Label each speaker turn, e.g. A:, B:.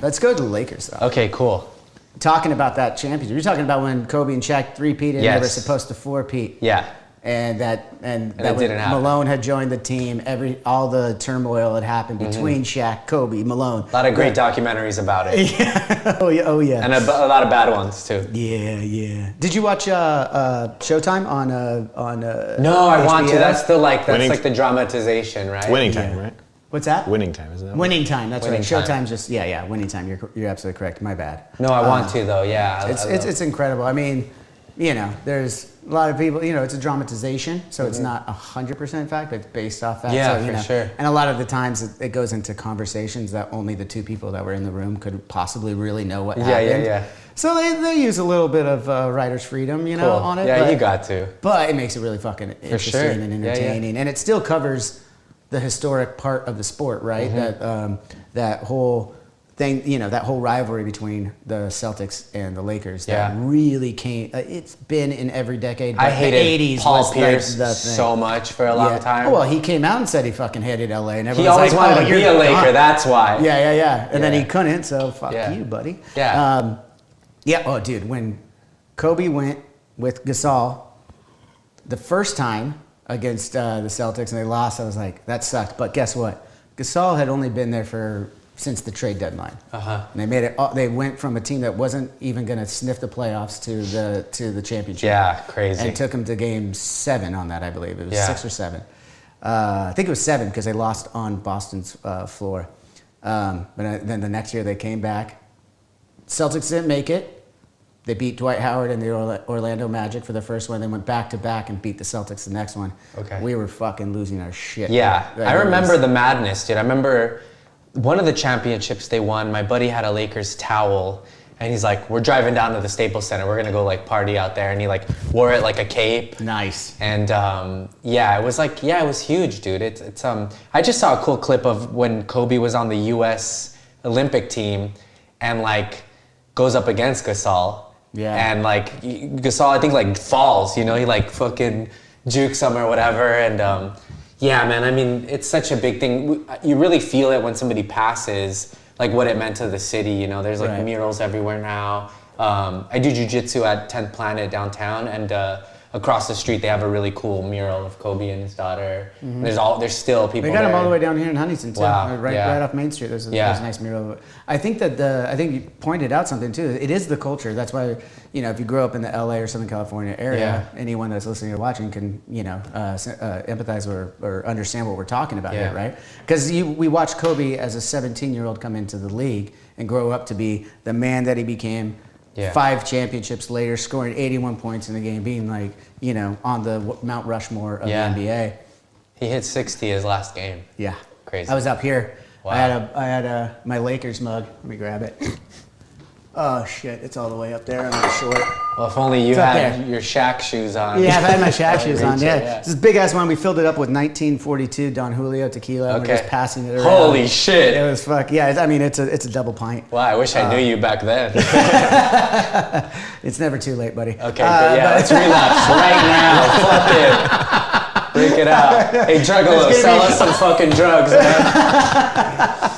A: Let's go to the Lakers, though.
B: Okay, cool.
A: Talking about that championship. You're talking about when Kobe and Shaq three-peated and they were supposed to four-peat.
B: Yeah.
A: And that
B: didn't happen.
A: Malone had joined the team. All the turmoil had happened between Shaq, Kobe, Malone.
B: A lot of great documentaries about it.
A: Yeah. Oh yeah.
B: And a lot of bad ones too.
A: Yeah. Did you watch Showtime on
B: No, I want to.
A: HBO?
B: That's the dramatization, right?
C: It's Winning Time, right?
A: What's that?
C: Winning Time, isn't it?
A: Winning Time. That's
B: Winning
A: right.
B: Time.
A: Showtime's just Winning Time. You're absolutely correct. My bad.
B: No, I want to though. Yeah.
A: It's incredible. I mean, there's a lot of people. It's a dramatization, so it's not 100% fact, but it's based off that.
B: Yeah,
A: so,
B: for sure.
A: And a lot of the times it goes into conversations that only the two people that were in the room could possibly really know what happened.
B: Yeah.
A: So they use a little bit of writer's freedom, on it.
B: Yeah, you got to.
A: But it makes it really fucking interesting and entertaining, and it still covers the historic part of the sport, right? That whole thing, that whole rivalry between the Celtics and the Lakers that really came. It's been in every decade.
B: I hated
A: the 80s
B: Paul
A: was
B: Pierce
A: the thing.
B: so much for a long time.
A: Oh, well, he came out and said he fucking hated LA, and
B: He
A: everyone's
B: always
A: like,
B: wanted to be a Laker. That's why.
A: Yeah. And then he couldn't, so fuck you, buddy.
B: Yeah.
A: Oh, dude, when Kobe went with Gasol the first time against the Celtics and they lost, I was like, that sucked. But guess what? Gasol had only been there since the trade deadline. And they made it. They went from a team that wasn't even going to sniff the playoffs to the championship.
B: Yeah, crazy.
A: And took them to game 7 on that, I believe. It was 6 or 7. I think it was 7 because they lost on Boston's floor. But then the next year they came back. Celtics didn't make it. They beat Dwight Howard and the Orlando Magic for the first one. They went back-to-back and beat the Celtics the next one. Okay. We were fucking losing our shit.
B: Yeah, I remember the madness, dude. I remember one of the championships they won, my buddy had a Lakers towel, and he's like, we're driving down to the Staples Center. We're going to go, party out there. And he, wore it like a cape.
A: Nice.
B: And, it was it was huge, dude. It's I just saw a cool clip of when Kobe was on the U.S. Olympic team and, goes up against Gasol.
A: Yeah.
B: And Gasol, I think falls, he fucking jukes him or whatever. And man, I mean, it's such a big thing. You really feel it when somebody passes, what it meant to the city. There's murals everywhere now. I do jujitsu at 10th Planet downtown, and across the street they have a really cool mural of Kobe and his daughter. Mm-hmm. There's still people.
A: They got
B: there.
A: him all the way down here in Huntington too.
B: Wow.
A: Right off Main Street. There's a nice mural. I think you pointed out something too. It is the culture. That's why if you grow up in the LA or Southern California area, anyone that's listening or watching can empathize or understand what we're talking about here, right? Because we watched Kobe as a 17-year-old come into the league and grow up to be the man that he became. 5 championships later, scoring 81 points in the game, being on the Mount Rushmore of the NBA.
B: He hit 60 his last game.
A: Yeah,
B: crazy.
A: I was up here.
B: Wow.
A: I had my Lakers mug. Let me grab it. Oh shit! It's all the way up there on the short.
B: Well, if only you had your Shaq shoes on.
A: Yeah, if I had my Shaq shoes on. Yeah, this big ass one. We filled it up with 1942 Don Julio tequila. And we're just passing it around.
B: Holy shit!
A: It was fuck. Yeah, it's a double pint.
B: Wow, I wish I knew you back then.
A: It's never too late, buddy.
B: Okay, let's relapse right now. Fuck it. Break it out. Hey, Juggalo, sell us some fucking drugs, man.